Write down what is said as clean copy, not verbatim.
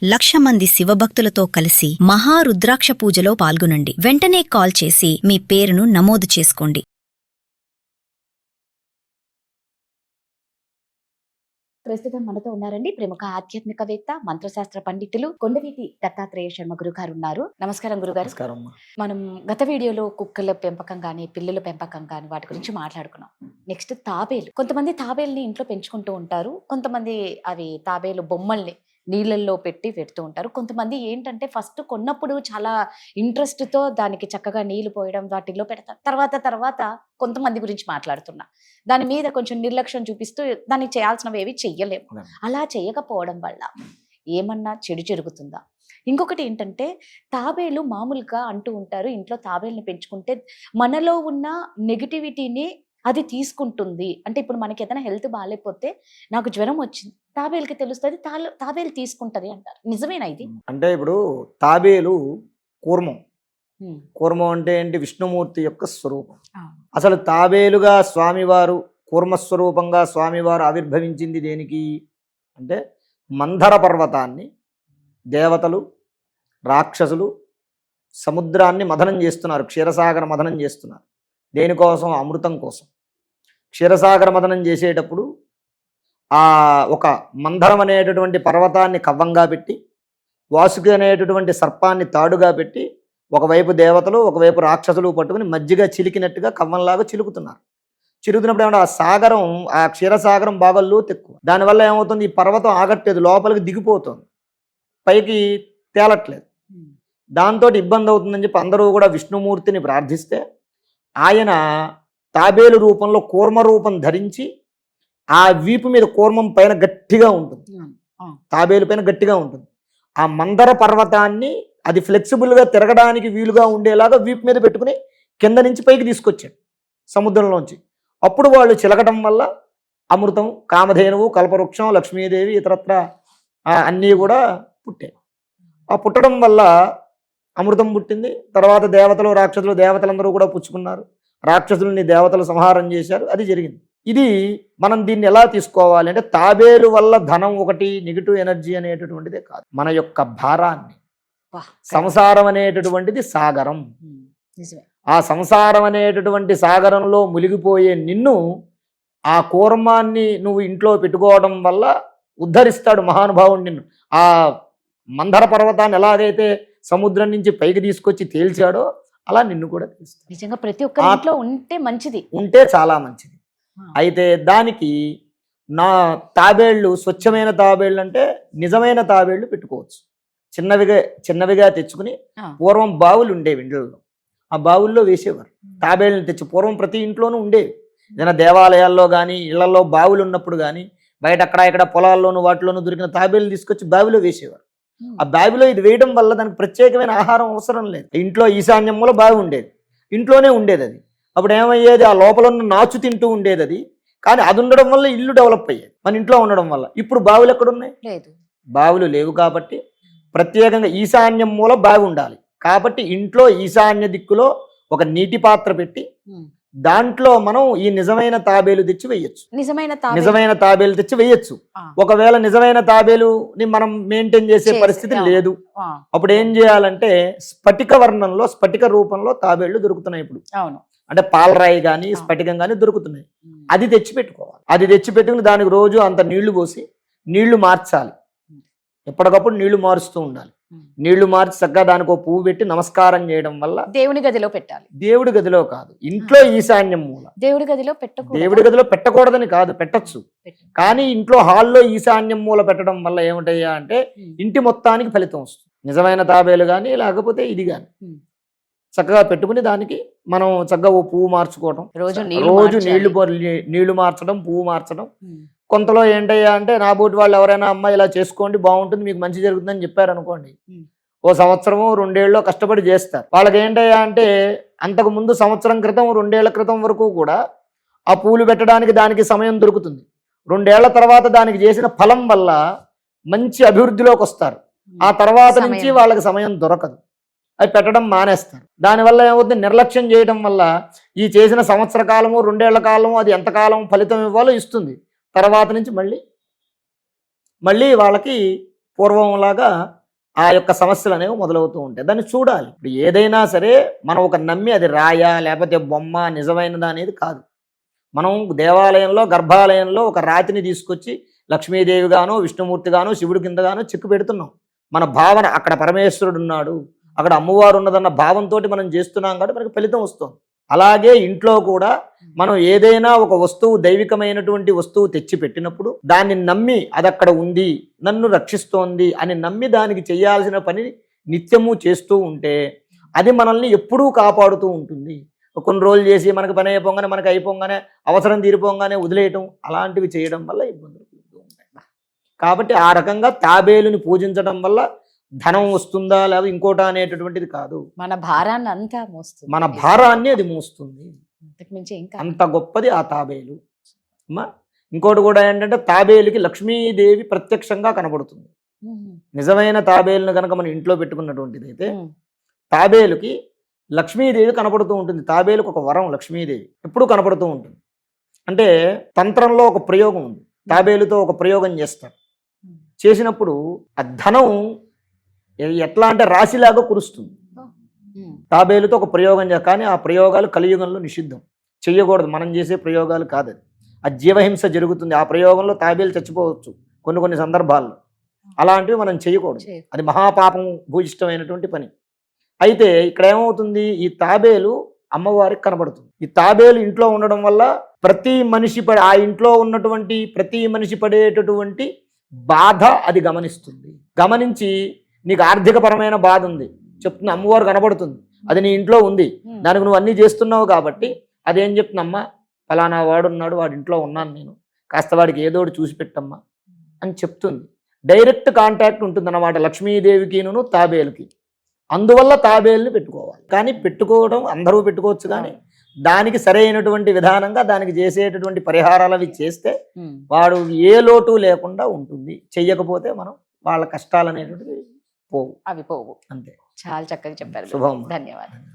1,00,000 మంది శివభక్తులతో కలిసి మహారుద్రాక్ష పూజలో పాల్గొనండి. వెంటనే కాల్ చేసి మీ పేరును నమోదు చేసుకోండి. ప్రస్తుతం మనతో ఉన్నారండి ప్రముఖ ఆధ్యాత్మికవేత్త, మంత్రశాస్త్ర పండితులు కొండవీటి దత్తాత్రేయ శర్మ గురుగారు ఉన్నారు. నమస్కారం గురుగారు. మనం గత వీడియోలో కుక్కల పెంపకం కానీ పిల్లల పెంపకం కానీ వాటి గురించి మాట్లాడుకున్నాం. నెక్స్ట్ తాబేలు. కొంతమంది తాబేల్ని ఇంట్లో పెంచుకుంటూ ఉంటారు. కొంతమంది అవి తాబేలు బొమ్మల్ని నీళ్ళల్లో పెడుతూ ఉంటారు. కొంతమంది ఏంటంటే ఫస్ట్ కొన్నప్పుడు చాలా ఇంట్రెస్ట్తో దానికి చక్కగా నీళ్లు పోయడం వాటిల్లో పెడతారు. తర్వాత కొంతమంది గురించి మాట్లాడుతున్నా, దాని మీద కొంచెం నిర్లక్ష్యం చూపిస్తూ దానికి చేయాల్సినవి ఏవి చెయ్యలేము. అలా చేయకపోవడం వల్ల ఏమన్నా చెడు జరుగుతుందా? ఇంకొకటి ఏంటంటే తాబేలు మామూలుగా అంటూ ఉంటారు, ఇంట్లో తాబేలుని పెంచుకుంటే మనలో ఉన్న నెగిటివిటీని అది తీసుకుంటుంది. అంటే ఇప్పుడు మనకి ఏదైనా హెల్త్ బాగాలేకపోతే నాకు జ్వరం వచ్చింది, తాబేలుకి తెలుస్తుంది, తాబేలు తీసుకుంటది అంటారు. నిజమేనా ఇది? అంటే ఇప్పుడు తాబేలు కూర్మం అంటే ఏంటి? విష్ణుమూర్తి యొక్క స్వరూపం. అసలు తాబేలుగా స్వామివారు కూర్మస్వరూపంగా స్వామివారు ఆవిర్భవించింది దేనికి అంటే మందర పర్వతాన్ని దేవతలు రాక్షసులు సముద్రాన్ని మథనం చేస్తున్నారు, క్షీరసాగర మథనం చేస్తున్నారు. దేనికోసం? అమృతం కోసం. క్షీరసాగర మథనం చేసేటప్పుడు ఆ ఒక మందరం అనేటటువంటి పర్వతాన్ని కవ్వంగా పెట్టి, వాసుకి అనేటటువంటి సర్పాన్ని తాడుగా పెట్టి, ఒకవైపు దేవతలు ఒకవైపు రాక్షసులు పట్టుకుని మజ్జిగ చిలికినట్టుగా కవ్వంలాగా చిలుకుతున్నారు. చిలుకుతున్నప్పుడు ఏమంటే ఆ సాగరం, ఆ క్షీరసాగరం బాగా లోతు ఎక్కువ. దానివల్ల ఏమవుతుంది? ఈ పర్వతం ఆగట్లేదు, లోపలికి దిగిపోతుంది, పైకి తేలట్లేదు. దాంతో ఇబ్బంది అవుతుందని చెప్పి అందరూ కూడా విష్ణుమూర్తిని ప్రార్థిస్తే ఆయన తాబేలు రూపంలో కూర్మ రూపం ధరించి ఆ వీపు మీద కూర్మం పైన గట్టిగా ఉంటుంది, తాబేలు పైన గట్టిగా ఉంటుంది. ఆ మందర పర్వతాన్ని అది ఫ్లెక్సిబుల్గా తిరగడానికి వీలుగా ఉండేలాగా వీపు మీద పెట్టుకుని కింద నుంచి పైకి తీసుకొచ్చాడు సముద్రంలోంచి. అప్పుడు వాళ్ళు చిలకటం వల్ల అమృతం, కామధేనువు, కల్పవృక్షం, లక్ష్మీదేవి ఇతరత్ర అన్నీ కూడా పుట్టాయి. ఆ పుట్టడం వల్ల అమృతం పుట్టింది. తర్వాత దేవతలు రాక్షసులు, దేవతలందరూ కూడా పుచ్చుకున్నారు, రాక్షసుల్ని దేవతలు సంహారం చేశారు. అది జరిగింది. ఇది మనం దీన్ని ఎలా తీసుకోవాలి అంటే తాబేలు వల్ల ధనం ఒకటి నెగిటివ్ ఎనర్జీ అనేటటువంటిదే కాదు, మన యొక్క భారాన్ని, సంసారం అనేటటువంటిది సాగరం, ఆ సంసారం అనేటటువంటి సాగరంలో మునిగిపోయే నిన్ను ఆ కూర్మాన్ని నువ్వు ఇంట్లో పెట్టుకోవడం వల్ల ఉద్ధరిస్తాడు మహానుభావుడు నిన్ను. ఆ మందర పర్వతాన్ని ఎలాగైతే సముద్రం నుంచి పైకి తీసుకొచ్చి తేల్చాడో అలా నిన్ను కూడా తెలుస్తాడు. నిజంగా ప్రతి ఒక్క ఇంట్లో ఉంటే మంచిది, ఉంటే చాలా మంచిది. అయితే దానికి నా తాబేళ్ళు స్వచ్ఛమైన తాబేళ్ళు అంటే నిజమైన తాబేళ్ళు పెట్టుకోవచ్చు. చిన్నవిగా తెచ్చుకుని పూర్వం బావులు ఉండేవి ఇండ్లలో, ఆ బావుల్లో వేసేవారు తాబేళ్ళని తెచ్చి. పూర్వం ప్రతి ఇంట్లోనూ ఉండేవి. ఏదైనా దేవాలయాల్లో కానీ ఇళ్లలో బావులు ఉన్నప్పుడు కానీ బయట అక్కడ ఇక్కడ పొలాల్లోనూ వాటిలోనూ దొరికిన తాబేళ్ళు తీసుకొచ్చి బావిలో వేసేవారు. ఆ బావిలో ఇది వేయడం వల్ల దానికి ప్రత్యేకమైన ఆహారం అవసరం లేదు. ఇంట్లో ఈశాన్యంలో బావి ఉండేది, ఇంట్లోనే ఉండేది అది. అప్పుడు ఏమయ్యేది? ఆ లోపల ఉన్న నాచు తింటూ ఉండేది అది. కానీ అది ఉండడం వల్ల ఇల్లు డెవలప్ అయ్యేది మన ఇంట్లో ఉండడం వల్ల. ఇప్పుడు బావులు ఎక్కడున్నాయి? లేదు, బావులు లేవు. కాబట్టి ప్రత్యేకంగా ఈశాన్యం మూల బావి ఉండాలి. కాబట్టి ఇంట్లో ఈశాన్య దిక్కులో ఒక నీటి పాత్ర పెట్టి దాంట్లో మనం ఈ నిజమైన తాబేలు తెచ్చి వేయచ్చు. నిజమైన తాబేలు తెచ్చి వేయచ్చు. ఒకవేళ నిజమైన తాబేలుని మనం మెయింటైన్ చేసే పరిస్థితి లేదు, అప్పుడు ఏం చేయాలంటే స్ఫటిక వర్ణంలో, స్ఫటిక రూపంలో తాబేళ్లు దొరుకుతున్నాయి ఇప్పుడు. అంటే పాలరాయి కానీ స్ఫటికం కానీ దొరుకుతున్నాయి. అది తెచ్చి పెట్టుకోవాలి. అది తెచ్చి పెట్టుకుని దానికి రోజు అంత నీళ్లు పోసి నీళ్లు మార్చాలి. ఎప్పటికప్పుడు నీళ్లు మారుస్తూ ఉండాలి. నీళ్లు మార్చి చక్కగా దానికి ఒక పువ్వు పెట్టి నమస్కారం చేయడం వల్ల దేవుని గదిలో పెట్టాలి. దేవుడి గదిలో కాదు, ఇంట్లో ఈశాన్యం మూల. దేవుడి గదిలో పెట్టకూడదని కాదు, పెట్టచ్చు. కానీ ఇంట్లో హాల్లో ఈశాన్యం మూల పెట్టడం వల్ల ఏమిటయ్యా అంటే ఇంటి మొత్తానికి ఫలితం వస్తుంది. నిజమైన తాబేలు కానీ లేకపోతే ఇది కానీ చక్కగా పెట్టుకుని దానికి మనం చక్కగా ఓ పువ్వు మార్చుకోవటం, రోజు నీళ్లు మార్చడం, పువ్వు మార్చడం. కొంతలో ఏంటయ్యా అంటే నా బోటి వాళ్ళు ఎవరైనా అమ్మాయి ఇలా చేసుకోండి బాగుంటుంది, మీకు మంచి జరుగుతుందని చెప్పారు అనుకోండి, ఓ సంవత్సరము 2 ఏళ్ళు కష్టపడి చేస్తారు. వాళ్ళకి ఏంటయ్యా అంటే అంతకు ముందు సంవత్సరం క్రితం 2 ఏళ్ల క్రితం వరకు కూడా ఆ పూలు పెట్టడానికి దానికి సమయం దొరుకుతుంది. 2 ఏళ్ల తర్వాత దానికి చేసిన ఫలం వల్ల మంచి అభివృద్ధిలోకి వస్తారు. ఆ తర్వాత నుంచి వాళ్ళకి సమయం దొరకదు, అవి పెట్టడం మానేస్తారు. దానివల్ల ఏమవుతుంది? నిర్లక్ష్యం చేయడం వల్ల ఈ చేసిన సంవత్సర కాలము 2 ఏళ్ల కాలము అది ఎంతకాలం ఫలితం ఇవ్వాలో ఇస్తుంది. తర్వాత నుంచి మళ్ళీ వాళ్ళకి పూర్వంలాగా ఆ యొక్క సమస్యలు అనేవి మొదలవుతూ ఉంటాయి. దాన్ని చూడాలి. ఇప్పుడు ఏదైనా సరే మనం ఒక నమ్మి అది రాయ లేకపోతే బొమ్మ నిజమైనదా అనేది కాదు. మనం దేవాలయంలో గర్భాలయంలో ఒక రాతిని తీసుకొచ్చి లక్ష్మీదేవిగానో విష్ణుమూర్తిగానో శివుడి కిందగానో చిక్కు పెడుతున్నాం. మన భావన అక్కడ పరమేశ్వరుడు ఉన్నాడు, అక్కడ అమ్మవారు ఉన్నదన్న భావంతో మనం చేస్తున్నాం కాబట్టి మనకి ఫలితం వస్తుంది. అలాగే ఇంట్లో కూడా మనం ఏదైనా ఒక వస్తువు దైవికమైనటువంటి వస్తువు తెచ్చి పెట్టినప్పుడు దాన్ని నమ్మి అది అక్కడ ఉంది, నన్ను రక్షిస్తోంది అని నమ్మి దానికి చేయాల్సిన పని నిత్యము చేస్తూ ఉంటే అది మనల్ని ఎప్పుడూ కాపాడుతూ ఉంటుంది. కొన్ని రోజులు చేసి మనకు పని అయిపోగానే మనకు అయిపోగానే అవసరం తీరిపోగానే వదిలేయటం అలాంటివి చేయడం వల్ల ఇబ్బందులు కలుగుతూ ఉంటాయి. కాబట్టి ఆ రకంగా తాబేలుని పూజించడం వల్ల ధనం వస్తుందా లేదా ఇంకోట అనేటటువంటిది కాదు. మన భారాన్ని అంతా మోస్తుంది, మన భారాన్ని అది మోస్తుంది. అంతకుమించి ఇంకా అంత గొప్పది ఆ తాబేలు. అమ్మా ఇంకోటి కూడా ఏంటంటే తాబేలుకి లక్ష్మీదేవి ప్రత్యక్షంగా కనబడుతుంది. నిజమైన తాబేలును కనుక మనం ఇంట్లో పెట్టుకున్నటువంటిది అయితే తాబేలుకి లక్ష్మీదేవి కనపడుతూ ఉంటుంది. తాబేలుకు ఒక వరం లక్ష్మీదేవి ఎప్పుడూ కనపడుతూ ఉంటుంది. అంటే తంత్రంలో ఒక ప్రయోగం ఉంది. తాబేలుతో ఒక ప్రయోగం చేస్తారు. చేసినప్పుడు ఆ ధనం ఎట్లా అంటే రాశిలాగా కురుస్తుంది. తాబేలుతో ఒక ప్రయోగం కానీ ఆ ప్రయోగాలు కలియుగంలో నిషిద్ధం, చెయ్యకూడదు. మనం చేసే ప్రయోగాలు కాదు అది. ఆ జీవహింస జరుగుతుంది. ఆ ప్రయోగంలో తాబేలు చచ్చిపోవచ్చు కొన్ని సందర్భాల్లో. అలాంటివి మనం చేయకూడదు. అది మహాపాపం భూయిష్టమైనటువంటి పని. అయితే ఇక్కడ ఏమవుతుంది, ఈ తాబేలు అమ్మవారికి కనబడుతుంది. ఈ తాబేలు ఇంట్లో ఉండడం వల్ల ప్రతి మనిషి ఆ ఇంట్లో ఉన్నటువంటి ప్రతి మనిషి పడేటటువంటి బాధ అది గమనిస్తుంది. గమనించి నీకు ఆర్థికపరమైన బాధ ఉంది చెప్తున్నా, అమ్మవారు కనబడుతుంది, అది నీ ఇంట్లో ఉంది, దానికి నువ్వు అన్నీ చేస్తున్నావు కాబట్టి అదేం చెప్తున్నమ్మా, ఫలానా వాడున్నాడు, వాడి ఇంట్లో ఉన్నాను నేను, కాస్త వాడికి ఏదోటి చూసి పెట్టమ్మా అని చెప్తుంది. డైరెక్ట్ కాంటాక్ట్ ఉంటుంది అన్నమాట లక్ష్మీదేవికిను తాబేలుకి. అందువల్ల తాబేలుని పెట్టుకోవాలి. కానీ పెట్టుకోవడం అందరూ పెట్టుకోవచ్చు, కానీ దానికి సరైనటువంటి విధానంగా దానికి చేసేటటువంటి పరిహారాలు అవి చేస్తే వాడు ఏ లోటు లేకుండా ఉంటుంది. చెయ్యకపోతే మనం వాళ్ళ కష్టాలు అనేటువంటివి పోవు, అవి పోవు. అంతే. చాలా చక్కగా చెప్పారు. శుభం. ధన్యవాదాలు.